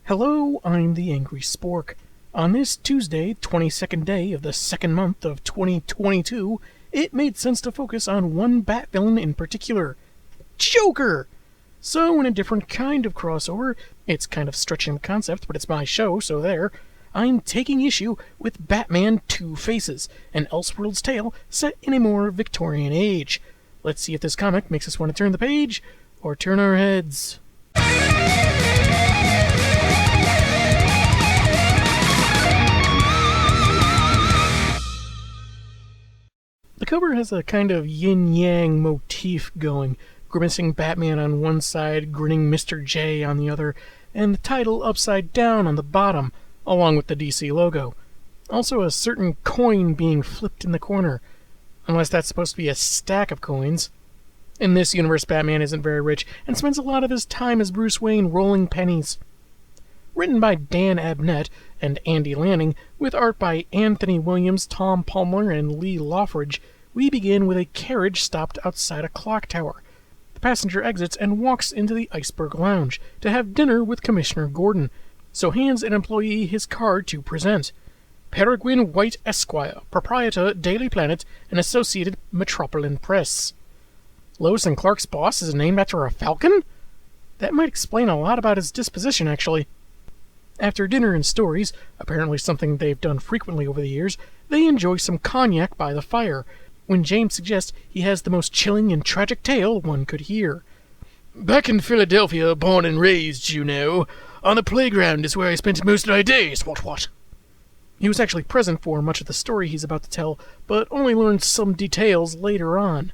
Hello, I'm the Angry Spork. On this Tuesday, 22nd day of the second month of 2022, it made sense to focus on one Bat villain in particular, Joker! So, in a different kind of crossover, it's kind of stretching the concept, but it's my show, so there, I'm taking issue with Batman Two Faces, an Elseworlds tale set in a more Victorian age. Let's see if this comic makes us want to turn the page, or turn our heads. The cover has a kind of yin-yang motif going, grimacing Batman on one side, grinning Mr. J on the other, and the title upside down on the bottom, along with the DC logo. Also a certain coin being flipped in the corner, unless that's supposed to be a stack of coins. In this universe, Batman isn't very rich, and spends a lot of his time as Bruce Wayne rolling pennies. Written by Dan Abnett and Andy Lanning, with art by Anthony Williams, Tom Palmer, and Lee Loffridge, we begin with a carriage stopped outside a clock tower. The passenger exits and walks into the Iceberg Lounge to have dinner with Commissioner Gordon, so hands an employee his card to present. Peregrine White Esquire, Proprietor, Daily Planet, and Associated Metropolitan Press. Lois and Clark's boss is named after a falcon? That might explain a lot about his disposition, actually. After dinner and stories, apparently something they've done frequently over the years, they enjoy some cognac by the fire, when James suggests he has the most chilling and tragic tale one could hear. "Back in Philadelphia, born and raised, you know. On the playground is where I spent most of my days, what? He was actually present for much of the story he's about to tell, but only learned some details later on.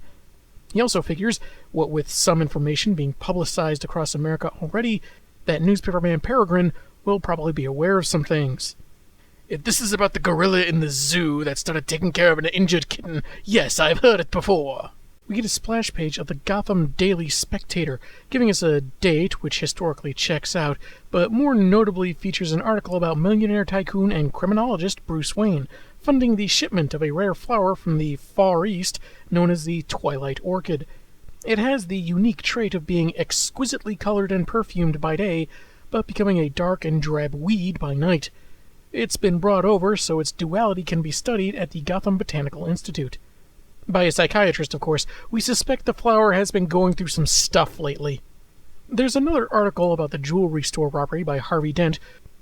He also figures, what with some information being publicized across America already, that newspaperman Peregrine will probably be aware of some things. If this is about the gorilla in the zoo that started taking care of an injured kitten, yes, I've heard it before." We get a splash page of the Gotham Daily Spectator, giving us a date which historically checks out, but more notably features an article about millionaire tycoon and criminologist Bruce Wayne, funding the shipment of a rare flower from the Far East known as the Twilight Orchid. It has the unique trait of being exquisitely colored and perfumed by day, but becoming a dark and drab weed by night. It's been brought over so its duality can be studied at the Gotham Botanical Institute. By a psychiatrist, of course. We suspect the flower has been going through some stuff lately. There's another article about the jewelry store robbery by Harvey Dent,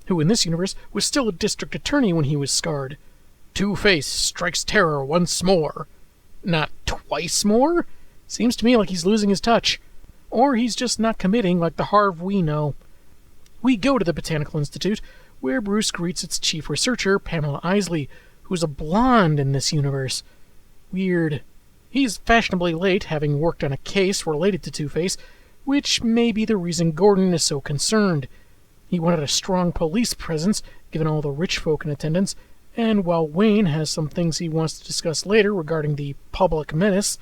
who in this universe was still a district attorney when he was scarred. Two-Face strikes terror once more. Not twice more? Seems to me like he's losing his touch. Or he's just not committing like the Harv we know. We go to the Botanical Institute, where Bruce greets its chief researcher, Pamela Isley, who's a blonde in this universe. Weird. He's fashionably late, having worked on a case related to Two-Face, which may be the reason Gordon is so concerned. He wanted a strong police presence, given all the rich folk in attendance, and while Wayne has some things he wants to discuss later regarding the public menace.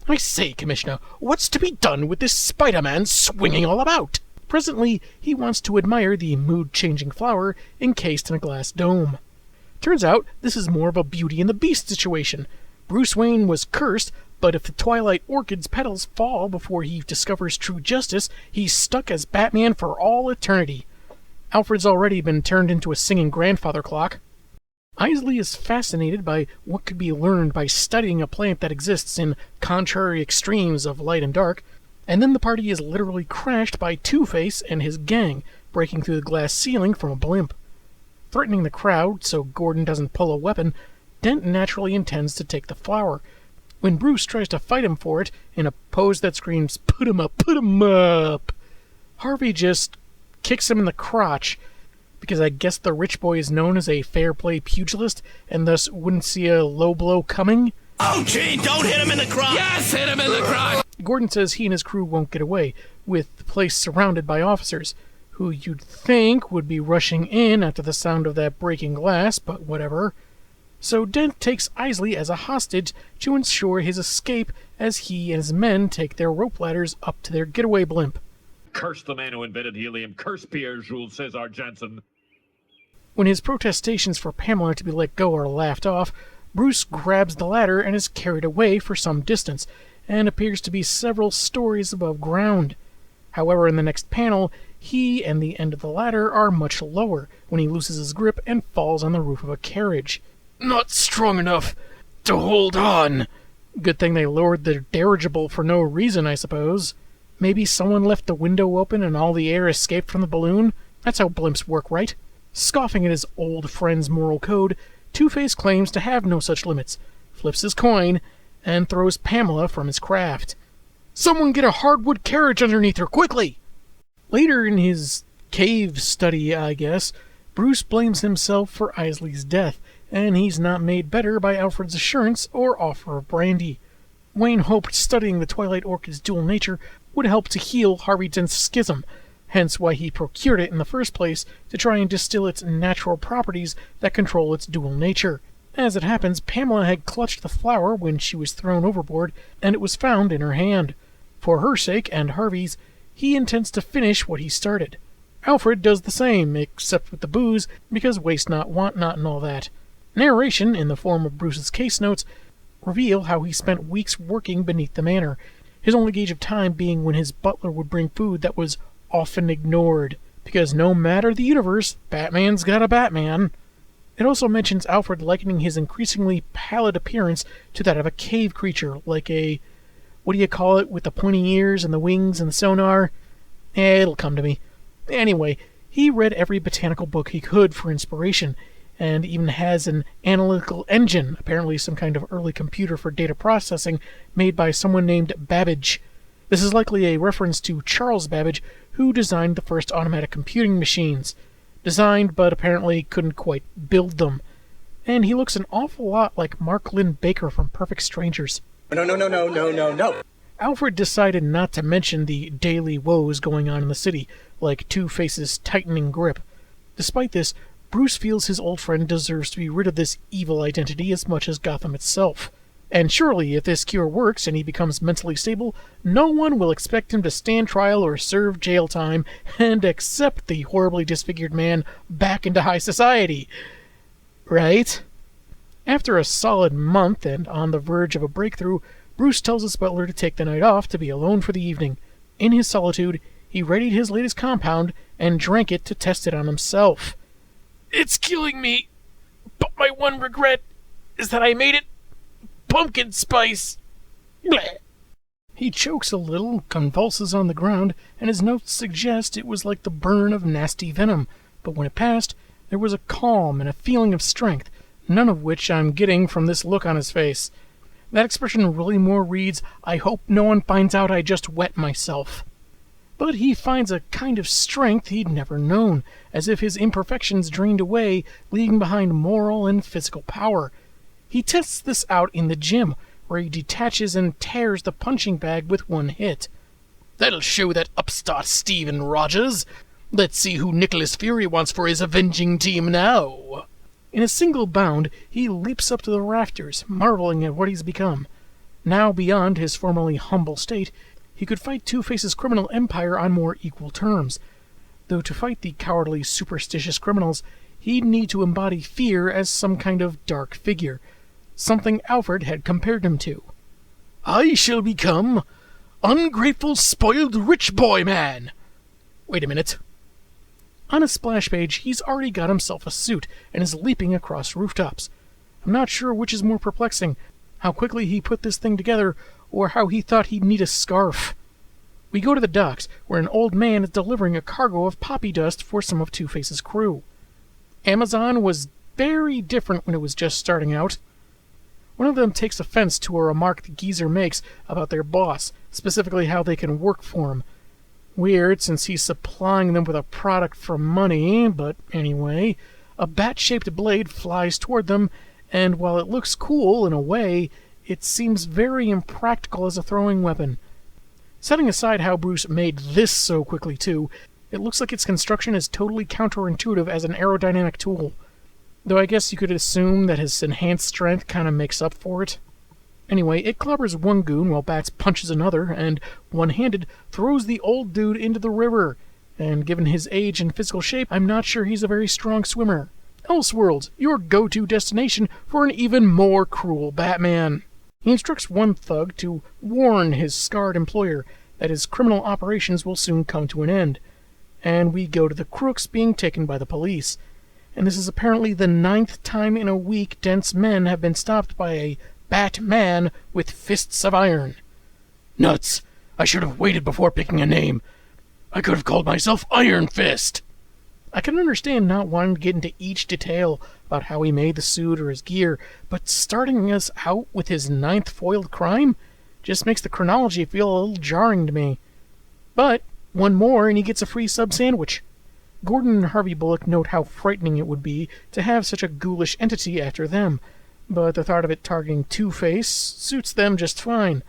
"I say, Commissioner, what's to be done with this Spider-Man swinging all about?" Presently, he wants to admire the mood-changing flower encased in a glass dome. Turns out, this is more of a Beauty and the Beast situation. Bruce Wayne was cursed, but if the Twilight Orchid's petals fall before he discovers true justice, he's stuck as Batman for all eternity. Alfred's already been turned into a singing grandfather clock. Isley is fascinated by what could be learned by studying a plant that exists in contrary extremes of light and dark, and then the party is literally crashed by Two-Face and his gang, breaking through the glass ceiling from a blimp. Threatening the crowd so Gordon doesn't pull a weapon, Dent naturally intends to take the flower. When Bruce tries to fight him for it, in a pose that screams, "Put him up, put him up!" Harvey just kicks him in the crotch, because I guess the rich boy is known as a fair play pugilist, and thus wouldn't see a low blow coming. "Oh, gee, don't hit him in the crotch!" "Yes, hit him in the crotch!" Gordon says he and his crew won't get away, with the place surrounded by officers, who you'd think would be rushing in after the sound of that breaking glass, but whatever. So Dent takes Isley as a hostage to ensure his escape as he and his men take their rope ladders up to their getaway blimp. "Curse the man who invented helium. Curse Pierre-Jules Cesar Janssen." When his protestations for Pamela to be let go are laughed off, Bruce grabs the ladder and is carried away for some distance, and appears to be several stories above ground. However, in the next panel, He and the end of the ladder are much lower when he loses his grip and falls on the roof of a carriage. Not strong enough to hold on. Good thing they lowered the dirigible for no reason, I suppose. Maybe someone left the window open and all the air escaped from the balloon? That's how blimps work, right? Scoffing at his old friend's moral code, Two-Face claims to have no such limits, flips his coin, and throws Pamela from his craft. Someone get a hardwood carriage underneath her, quickly! Later in his cave study, I guess, Bruce blames himself for Isley's death, and he's not made better by Alfred's assurance or offer of brandy. Wayne hoped studying the Twilight Orchid's dual nature would help to heal Harvey Dent's schism, hence why he procured it in the first place to try and distill its natural properties that control its dual nature. As it happens, Pamela had clutched the flower when she was thrown overboard, and it was found in her hand. For her sake and Harvey's, he intends to finish what he started. Alfred does the same, except with the booze, because waste not, want not, and all that. Narration, in the form of Bruce's case notes, reveal how he spent weeks working beneath the manor, his only gauge of time being when his butler would bring food that was often ignored, because no matter the universe, Batman's got a Batman. It also mentions Alfred likening his increasingly pallid appearance to that of a cave creature, like a... what do you call it, with the pointy ears and the wings and the sonar? It'll come to me. Anyway, he read every botanical book he could for inspiration, and even has an analytical engine, apparently some kind of early computer for data processing, made by someone named Babbage. This is likely a reference to Charles Babbage, who designed the first automatic computing machines. Designed, but apparently couldn't quite build them. And he looks an awful lot like Mark Lynn Baker from Perfect Strangers. No. Alfred decided not to mention the daily woes going on in the city, like Two-Face's tightening grip. Despite this, Bruce feels his old friend deserves to be rid of this evil identity as much as Gotham itself. And surely, if this cure works and he becomes mentally stable, no one will expect him to stand trial or serve jail time and accept the horribly disfigured man back into high society. Right? After a solid month and on the verge of a breakthrough, Bruce tells his butler to take the night off to be alone for the evening. In his solitude, he readied his latest compound and drank it to test it on himself. It's killing me, but my one regret is that I made it pumpkin spice. Blech. He chokes a little, convulses on the ground, and his notes suggest it was like the burn of nasty venom, but when it passed, there was a calm and a feeling of strength, none of which I'm getting from this look on his face. That expression really more reads, I hope no one finds out I just wet myself. But he finds a kind of strength he'd never known, as if his imperfections drained away, leaving behind moral and physical power. He tests this out in the gym, where he detaches and tears the punching bag with one hit. That'll show that upstart Stephen Rogers. Let's see who Nicholas Fury wants for his avenging team now. In a single bound, he leaps up to the rafters, marveling at what he's become. Now beyond his formerly humble state, he could fight Two-Face's criminal empire on more equal terms. Though to fight the cowardly, superstitious criminals, he'd need to embody fear as some kind of dark figure, something Alfred had compared him to. I shall become ungrateful, spoiled rich boy man. Wait a minute. On a splash page, he's already got himself a suit and is leaping across rooftops. I'm not sure which is more perplexing, how quickly he put this thing together, or how he thought he'd need a scarf. We go to the docks, where an old man is delivering a cargo of poppy dust for some of Two-Face's crew. Amazon was very different when it was just starting out. One of them takes offense to a remark the geezer makes about their boss, specifically how they can work for him. Weird, since he's supplying them with a product for money, but anyway, a bat-shaped blade flies toward them, and while it looks cool in a way, it seems very impractical as a throwing weapon. Setting aside how Bruce made this so quickly too, it looks like its construction is totally counterintuitive as an aerodynamic tool. Though I guess you could assume that his enhanced strength kinda makes up for it. Anyway, it clobbers one goon while Bats punches another, and, one-handed, throws the old dude into the river. And given his age and physical shape, I'm not sure he's a very strong swimmer. Elseworlds, your go-to destination for an even more cruel Batman. He instructs one thug to warn his scarred employer that his criminal operations will soon come to an end. and we go to the crooks being taken by the police. And this is apparently the 9th time in a week Dent's men have been stopped by a Batman with fists of iron. Nuts! I should have waited before picking a name. I could have called myself Iron Fist. I can understand not wanting to get into each detail about how he made the suit or his gear, but starting us out with his 9th foiled crime just makes the chronology feel a little jarring to me. But one more and he gets a free sub sandwich. Gordon and Harvey Bullock note how frightening it would be to have such a ghoulish entity after them, but the thought of it targeting Two-Face suits them just fine.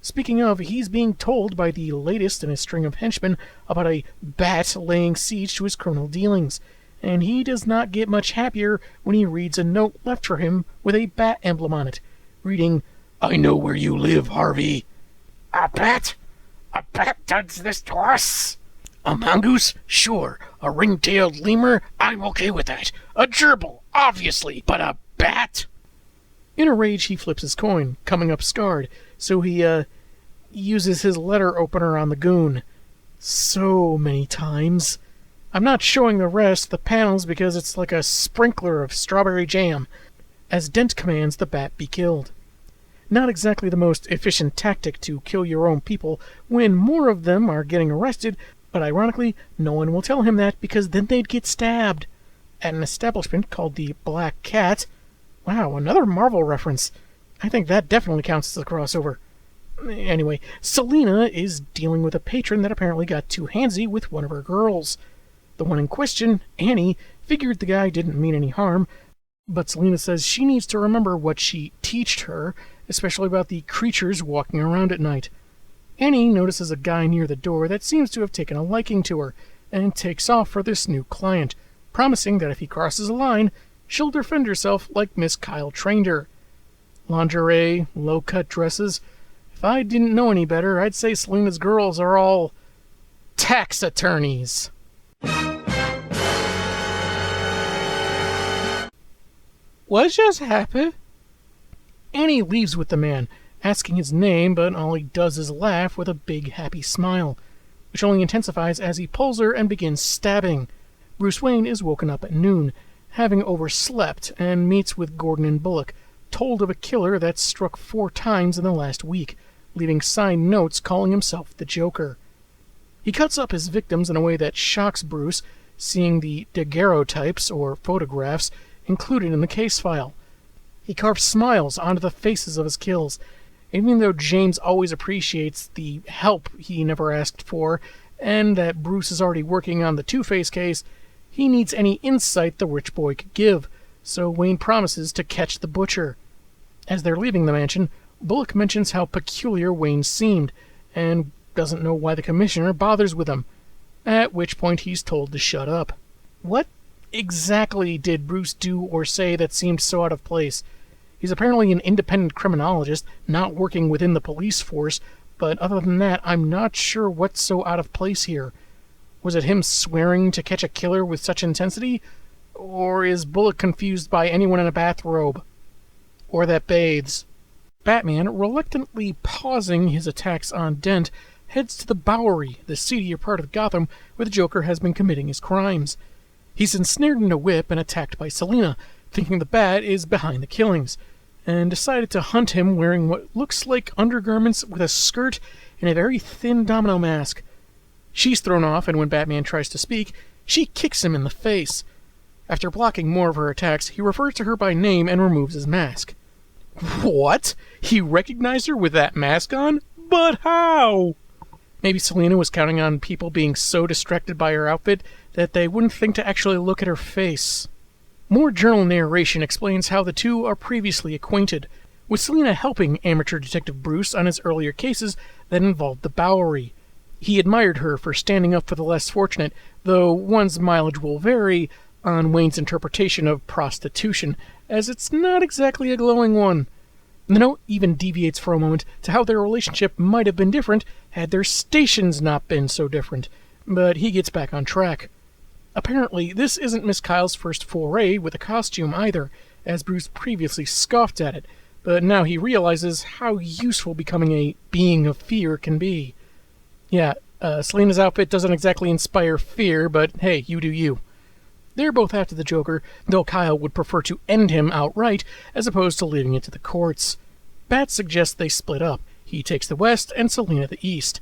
Speaking of, he's being told by the latest in a string of henchmen about a bat laying siege to his criminal dealings, and he does not get much happier when he reads a note left for him with a bat emblem on it, reading, "I know where you live, Harvey." A bat? A bat does this to us? A mongoose? Sure. A ring-tailed lemur? I'm okay with that. A gerbil? Obviously. But a bat? In a rage, he flips his coin, coming up scarred, so he, uses his letter opener on the goon. So many times. I'm not showing the rest of the panels because it's like a sprinkler of strawberry jam, as Dent commands the bat be killed. Not exactly the most efficient tactic to kill your own people when more of them are getting arrested, but ironically, no one will tell him that because then they'd get stabbed. At an establishment called the Black Cat. Wow, another Marvel reference. I think that definitely counts as a crossover. Anyway, Selina is dealing with a patron that apparently got too handsy with one of her girls. The one in question, Annie, figured the guy didn't mean any harm, but Selina says she needs to remember what she teached her, especially about the creatures walking around at night. Annie notices a guy near the door that seems to have taken a liking to her, and takes off for this new client, promising that if he crosses a line, she'll defend herself like Miss Kyle trained her. Lingerie, low-cut dresses. If I didn't know any better, I'd say Selina's girls are all tax attorneys. What just happened? Annie leaves with the man, asking his name, but all he does is laugh with a big happy smile, which only intensifies as he pulls her and begins stabbing. Bruce Wayne is woken up at noon, having overslept, and meets with Gordon and Bullock, told of a killer that struck 4 times in the last week, leaving signed notes calling himself the Joker. He cuts up his victims in a way that shocks Bruce, seeing the daguerreotypes, or photographs, included in the case file. He carves smiles onto the faces of his kills, even though James always appreciates the help he never asked for, and that Bruce is already working on the Two-Face case, he needs any insight the rich boy could give, so Wayne promises to catch the butcher. As they're leaving the mansion, Bullock mentions how peculiar Wayne seemed, and doesn't know why the commissioner bothers with him, at which point he's told to shut up. What exactly did Bruce do or say that seemed so out of place? He's apparently an independent criminologist, not working within the police force, but other than that, I'm not sure what's so out of place here. Was it him swearing to catch a killer with such intensity? Or is Bullock confused by anyone in a bathrobe? Or that bathes? Batman, reluctantly pausing his attacks on Dent, heads to the Bowery, the seedier part of Gotham where the Joker has been committing his crimes. He's ensnared in a whip and attacked by Selina, thinking the Bat is behind the killings, and decided to hunt him wearing what looks like undergarments with a skirt and a very thin domino mask. She's thrown off, and when Batman tries to speak, she kicks him in the face. After blocking more of her attacks, he refers to her by name and removes his mask. What? He recognized her with that mask on? But how? Maybe Selina was counting on people being so distracted by her outfit that they wouldn't think to actually look at her face. More journal narration explains how the two are previously acquainted, with Selina helping amateur detective Bruce on his earlier cases that involved the Bowery. He admired her for standing up for the less fortunate, though one's mileage will vary on Wayne's interpretation of prostitution, as it's not exactly a glowing one. The note even deviates for a moment to how their relationship might have been different had their stations not been so different, but he gets back on track. Apparently, this isn't Miss Kyle's first foray with a costume either, as Bruce previously scoffed at it, but now he realizes how useful becoming a being of fear can be. Yeah, Selena's outfit doesn't exactly inspire fear, but hey, you do you. They're both after the Joker, though Kyle would prefer to end him outright as opposed to leaving it to the courts. Bat suggests they split up. He takes the west and Selena the east.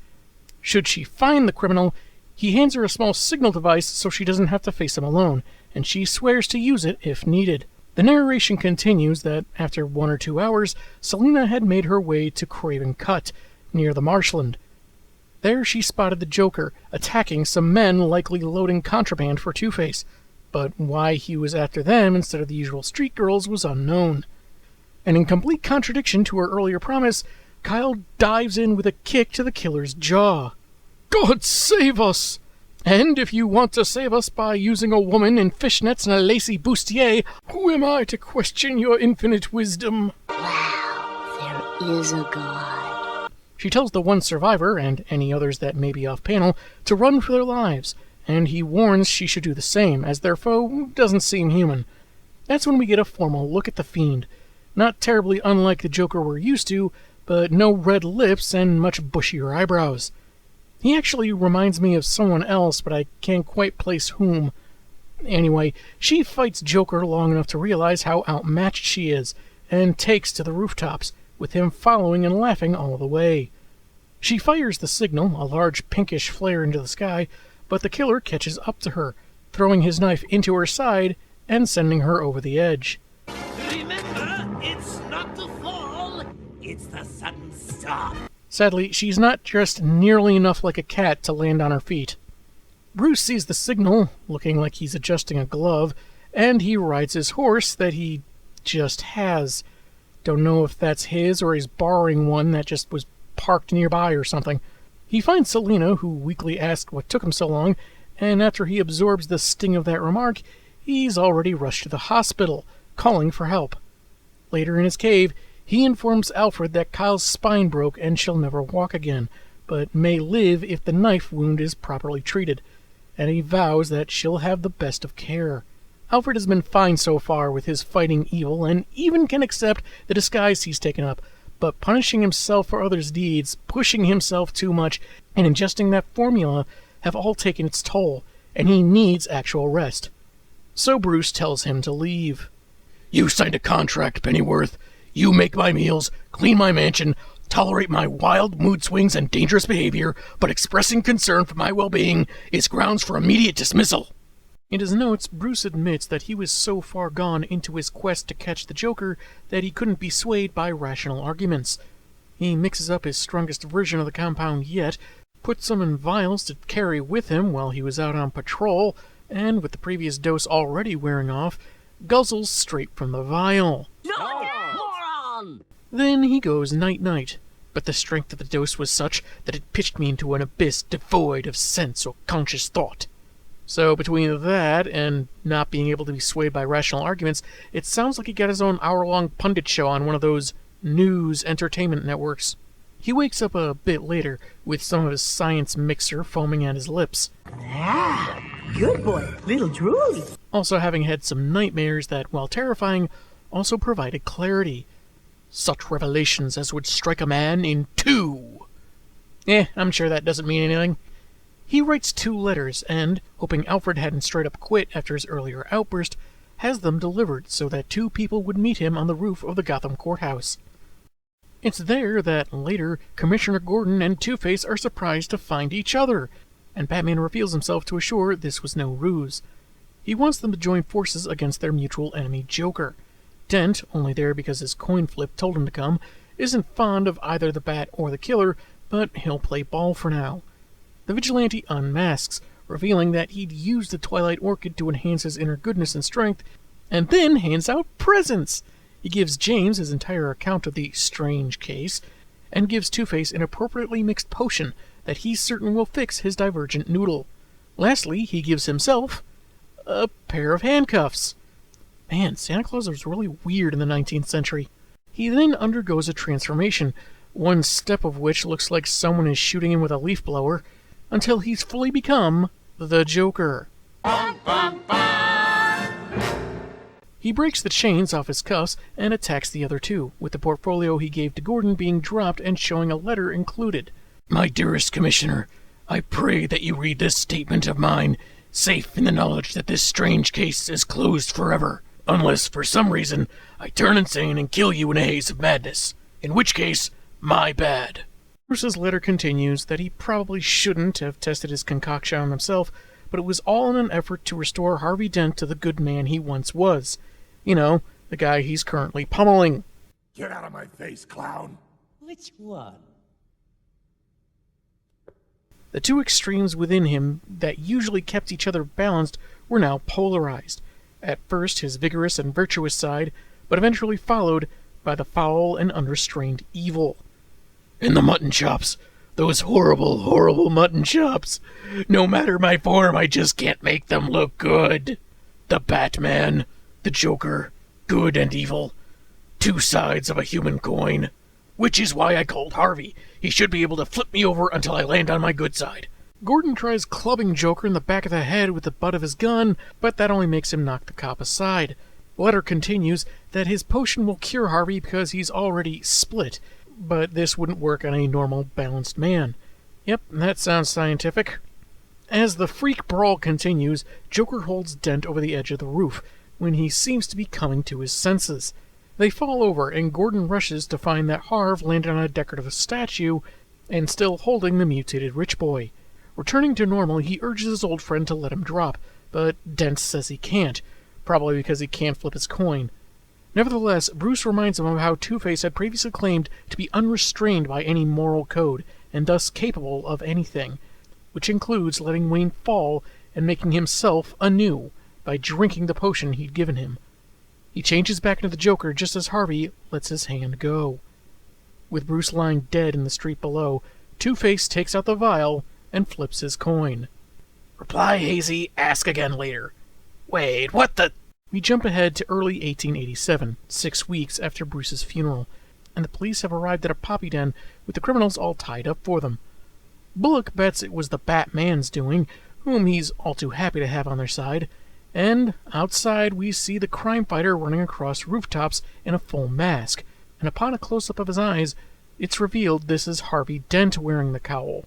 Should she find the criminal, he hands her a small signal device so she doesn't have to face him alone, and she swears to use it if needed. The narration continues that after 1 or 2 hours, Selena had made her way to Craven Cut, near the marshland. There she spotted the Joker, attacking some men likely loading contraband for Two-Face, but why he was after them instead of the usual street girls was unknown. And in complete contradiction to her earlier promise, Kyle dives in with a kick to the killer's jaw. God save us! And if you want to save us by using a woman in fishnets and a lacy bustier, who am I to question your infinite wisdom? Wow, there is a God. She tells the one survivor, and any others that may be off-panel, to run for their lives, and he warns she should do the same, as their foe doesn't seem human. That's when we get a formal look at the Fiend. Not terribly unlike the Joker we're used to, but no red lips and much bushier eyebrows. He actually reminds me of someone else, but I can't quite place whom. Anyway, she fights Joker long enough to realize how outmatched she is, and takes to the rooftops, with him following and laughing all the way. She fires the signal, a large pinkish flare into the sky, but the killer catches up to her, throwing his knife into her side and sending her over the edge. Remember, it's not the fall, it's the sudden stop. Sadly, she's not dressed nearly enough like a cat to land on her feet. Bruce sees the signal, looking like he's adjusting a glove, and he rides his horse that he just has. Don't know if that's his or he's borrowing one that just was parked nearby or something. He finds Selena, who weakly asked what took him so long, and after he absorbs the sting of that remark, he's already rushed to the hospital, calling for help. Later in his cave, he informs Alfred that Kyle's spine broke and she'll never walk again, but may live if the knife wound is properly treated, and he vows that she'll have the best of care. Alfred has been fine so far with his fighting evil and even can accept the disguise he's taken up, but punishing himself for others' deeds, pushing himself too much, and ingesting that formula have all taken its toll, and he needs actual rest. So Bruce tells him to leave. You signed a contract, Pennyworth. You make my meals, clean my mansion, tolerate my wild mood swings and dangerous behavior, but expressing concern for my well-being is grounds for immediate dismissal. In his notes, Bruce admits that he was so far gone into his quest to catch the Joker that he couldn't be swayed by rational arguments. He mixes up his strongest version of the compound yet, puts some in vials to carry with him while he was out on patrol, and with the previous dose already wearing off, guzzles straight from the vial. Moron! Then he goes night-night, but the strength of the dose was such that it pitched me into an abyss devoid of sense or conscious thought. So between that and not being able to be swayed by rational arguments, it sounds like he got his own hour-long pundit show on one of those news entertainment networks. He wakes up a bit later, with some of his science mixer foaming at his lips. Good boy, little drooly. Also having had some nightmares that, while terrifying, also provided clarity. Such revelations as would strike a man in two. I'm sure that doesn't mean anything. He writes 2 letters and, hoping Alfred hadn't straight up quit after his earlier outburst, has them delivered so that 2 people would meet him on the roof of the Gotham courthouse. It's there that, later, Commissioner Gordon and Two-Face are surprised to find each other, and Batman reveals himself to assure this was no ruse. He wants them to join forces against their mutual enemy Joker. Dent, only there because his coin flip told him to come, isn't fond of either the Bat or the Killer, but he'll play ball for now. The vigilante unmasks, revealing that he'd used the Twilight Orchid to enhance his inner goodness and strength, and then hands out presents! He gives James his entire account of the strange case, and gives Two-Face an appropriately mixed potion that he's certain will fix his divergent noodle. Lastly, he gives himself a pair of handcuffs. Man, Santa Claus was really weird in the 19th century. He then undergoes a transformation, one step of which looks like someone is shooting him with a leaf blower, until he's fully become the Joker. He breaks the chains off his cuffs and attacks the other 2, with the portfolio he gave to Gordon being dropped and showing a letter included. My dearest Commissioner, I pray that you read this statement of mine, safe in the knowledge that this strange case is closed forever, unless for some reason I turn insane and kill you in a haze of madness, in which case, my bad. Bruce's letter continues that he probably shouldn't have tested his concoction on himself, but it was all in an effort to restore Harvey Dent to the good man he once was. You know, the guy he's currently pummeling. Get out of my face, clown. Which one? The two extremes within him that usually kept each other balanced were now polarized. At first his vigorous and virtuous side, but eventually followed by the foul and unrestrained evil. And the mutton chops. Those horrible, horrible mutton chops. No matter my form, I just can't make them look good. The Batman, the Joker, good and evil. Two sides of a human coin. Which is why I called Harvey. He should be able to flip me over until I land on my good side. Gordon tries clubbing Joker in the back of the head with the butt of his gun, but that only makes him knock the cop aside. The letter continues that his potion will cure Harvey because he's already split, but this wouldn't work on a normal, balanced man. Yep, that sounds scientific. As the freak brawl continues, Joker holds Dent over the edge of the roof, when he seems to be coming to his senses. They fall over, and Gordon rushes to find that Harv landed on a decorative statue and still holding the mutated rich boy. Returning to normal, he urges his old friend to let him drop, but Dent says he can't, probably because he can't flip his coin. Nevertheless, Bruce reminds him of how Two-Face had previously claimed to be unrestrained by any moral code, and thus capable of anything, which includes letting Wayne fall and making himself anew by drinking the potion he'd given him. He changes back into the Joker just as Harvey lets his hand go. With Bruce lying dead in the street below, Two-Face takes out the vial and flips his coin. Reply hazy, ask again later. Wait, what the... We jump ahead to early 1887, 6 weeks after Bruce's funeral, and the police have arrived at a poppy den with the criminals all tied up for them. Bullock bets it was the Batman's doing, whom he's all too happy to have on their side, and outside we see the crime fighter running across rooftops in a full mask, and upon a close-up of his eyes, it's revealed this is Harvey Dent wearing the cowl.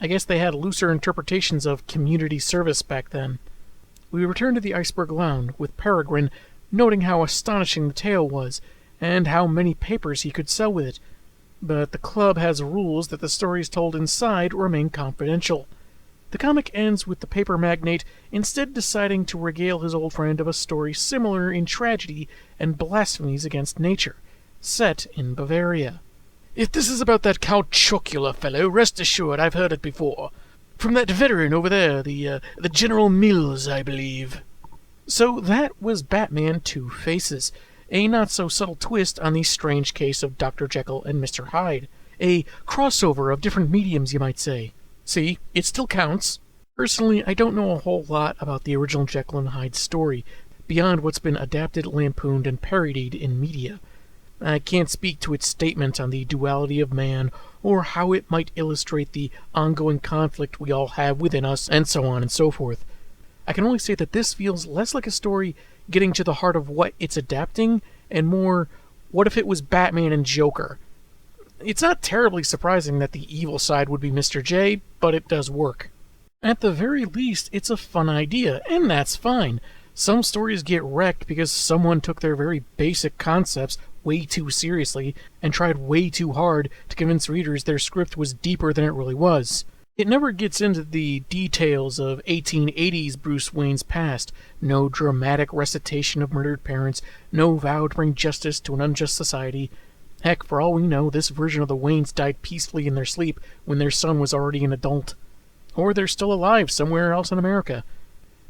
I guess they had looser interpretations of community service back then. We return to the Iceberg Lounge, with Peregrine noting how astonishing the tale was, and how many papers he could sell with it. But the club has rules that the stories told inside remain confidential. The comic ends with the paper magnate instead deciding to regale his old friend of a story similar in tragedy and blasphemies against nature, set in Bavaria. If this is about that Count Chocula fellow, rest assured I've heard it before. From that veteran over there, the General Mills, I believe. So that was Batman Two Faces, a not-so-subtle twist on the strange case of Dr. Jekyll and Mr. Hyde. A crossover of different mediums, you might say. See, it still counts. Personally, I don't know a whole lot about the original Jekyll and Hyde story, beyond what's been adapted, lampooned, and parodied in media. I can't speak to its statement on the duality of man, or how it might illustrate the ongoing conflict we all have within us, and so on and so forth. I can only say that this feels less like a story getting to the heart of what it's adapting, and more, what if it was Batman and Joker? It's not terribly surprising that the evil side would be Mr. J, but it does work. At the very least, it's a fun idea, and that's fine. Some stories get wrecked because someone took their very basic concepts way too seriously and tried way too hard to convince readers their script was deeper than it really was. It never gets into the details of 1880s Bruce Wayne's past. No dramatic recitation of murdered parents, no vow to bring justice to an unjust society. Heck, for all we know, this version of the Waynes died peacefully in their sleep when their son was already an adult. Or they're still alive somewhere else in America.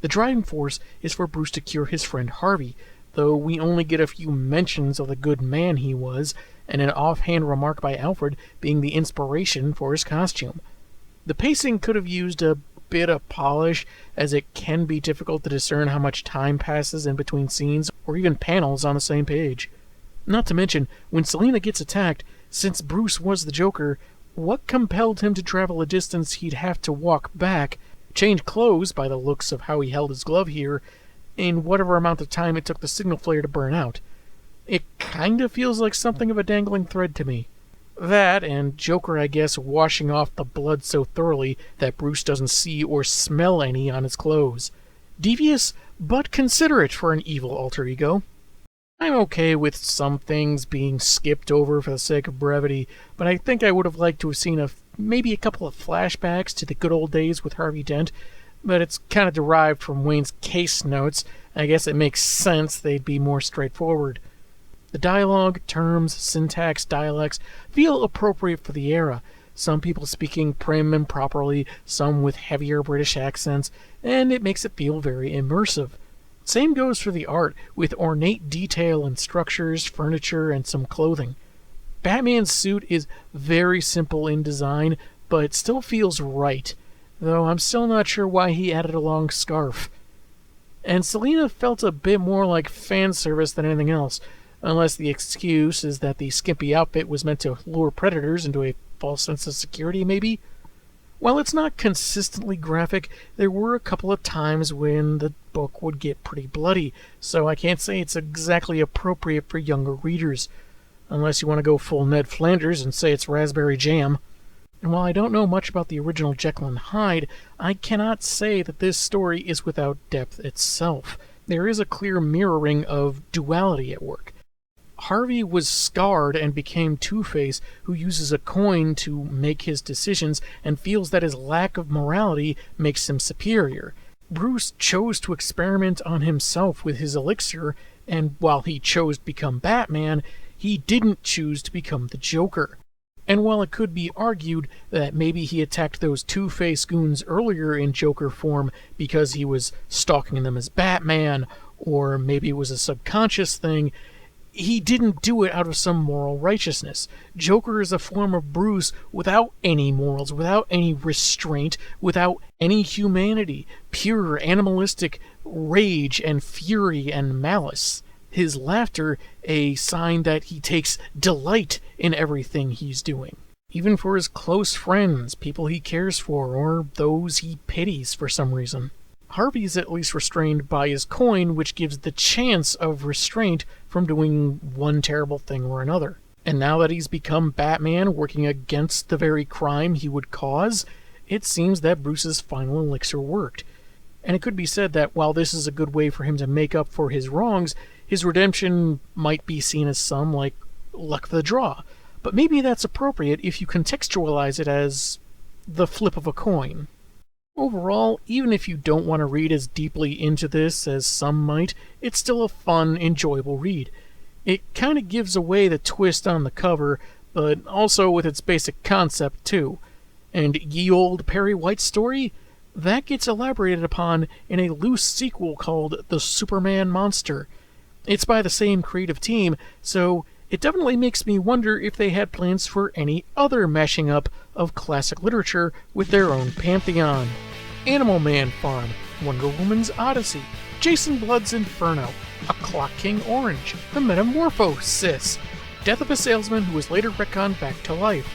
The driving force is for Bruce to cure his friend Harvey, though we only get a few mentions of the good man he was, and an offhand remark by Alfred being the inspiration for his costume. The pacing could have used a bit of polish, as it can be difficult to discern how much time passes in between scenes, or even panels on the same page. Not to mention, when Selina gets attacked, since Bruce was the Joker, what compelled him to travel a distance he'd have to walk back, change clothes by the looks of how he held his glove here, in whatever amount of time it took the signal flare to burn out? It kind of feels like something of a dangling thread to me. That, and Joker, I guess, washing off the blood so thoroughly that Bruce doesn't see or smell any on his clothes. Devious, but considerate for an evil alter ego. I'm okay with some things being skipped over for the sake of brevity, but I think I would have liked to have seen maybe a couple of flashbacks to the good old days with Harvey Dent, but it's kind of derived from Wayne's case notes. I guess it makes sense they'd be more straightforward. The dialogue, terms, syntax, dialects feel appropriate for the era, some people speaking prim and properly, some with heavier British accents, and it makes it feel very immersive. Same goes for the art, with ornate detail and structures, furniture, and some clothing. Batman's suit is very simple in design, but it still feels right, though I'm still not sure why he added a long scarf. And Selina felt a bit more like fan service than anything else, unless the excuse is that the skimpy outfit was meant to lure predators into a false sense of security, maybe? While it's not consistently graphic, there were a couple of times when the book would get pretty bloody, so I can't say it's exactly appropriate for younger readers, unless you want to go full Ned Flanders and say it's raspberry jam. And while I don't know much about the original Jekyll and Hyde, I cannot say that this story is without depth itself. There is a clear mirroring of duality at work. Harvey was scarred and became Two-Face, who uses a coin to make his decisions and feels that his lack of morality makes him superior. Bruce chose to experiment on himself with his elixir, and while he chose to become Batman, he didn't choose to become the Joker. And while it could be argued that maybe he attacked those Two-Face goons earlier in Joker form because he was stalking them as Batman, or maybe it was a subconscious thing, he didn't do it out of some moral righteousness. Joker is a form of Bruce without any morals, without any restraint, without any humanity, pure animalistic rage and fury and malice. His laughter a sign that he takes delight in everything he's doing, even for his close friends, people he cares for, or those he pities for some reason. Harvey's at least restrained by his coin, which gives the chance of restraint from doing one terrible thing or another. And now that he's become Batman, working against the very crime he would cause, it seems that Bruce's final elixir worked. And it could be said that while this is a good way for him to make up for his wrongs, his redemption might be seen as some, like, luck of the draw. But maybe that's appropriate if you contextualize it as the flip of a coin. Overall, even if you don't want to read as deeply into this as some might, it's still a fun, enjoyable read. It kind of gives away the twist on the cover, but also with its basic concept too. And ye olde Perry White story? That gets elaborated upon in a loose sequel called The Superman Monster. It's by the same creative team, so it definitely makes me wonder if they had plans for any other mashing up of classic literature with their own pantheon. Animal Man Farm, Wonder Woman's Odyssey, Jason Blood's Inferno, A Clock King Orange, The Metamorphosis, Death of a Salesman who was later retconned back to life,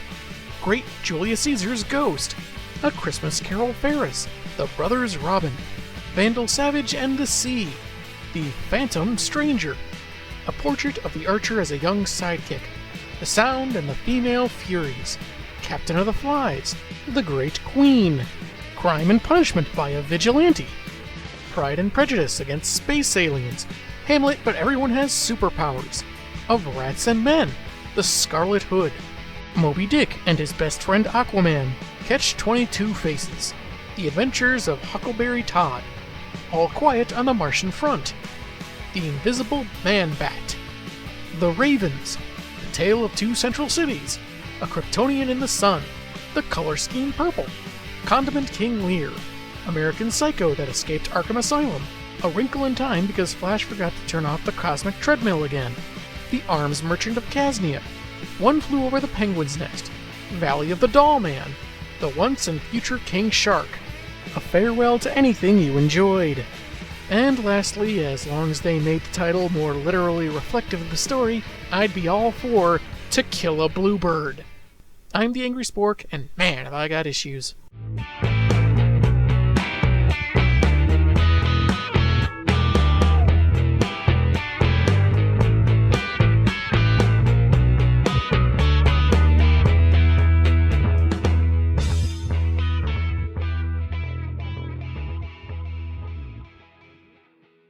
Great Julius Caesar's Ghost, A Christmas Carol Ferris, The Brothers Robin, Vandal Savage and the Sea, The Phantom Stranger, A Portrait of the Archer as a Young Sidekick, The Sound and the Female Furies, Captain of the Flies, The Great Queen, Crime and Punishment by a Vigilante, Pride and Prejudice against Space Aliens, Hamlet but Everyone Has Superpowers, Of Rats and Men, The Scarlet Hood, Moby Dick and His Best Friend Aquaman, Catch 22 Faces, The Adventures of Huckleberry Todd, All Quiet on the Martian Front, The Invisible Man-Bat, The Ravens, The Tale of Two Central Cities, A Kryptonian in the Sun, The Color Scheme Purple, Condiment King Lear, American Psycho that escaped Arkham Asylum, A Wrinkle in Time because Flash forgot to turn off the cosmic treadmill again, The Arms Merchant of Casnia, One Flew Over the Penguin's Nest, Valley of the Doll Man, The Once and Future King Shark, A Farewell to Anything You Enjoyed. And lastly, as long as they made the title more literally reflective of the story, I'd be all for To Kill a Bluebird. I'm the Angry Spork, and man, have I got issues.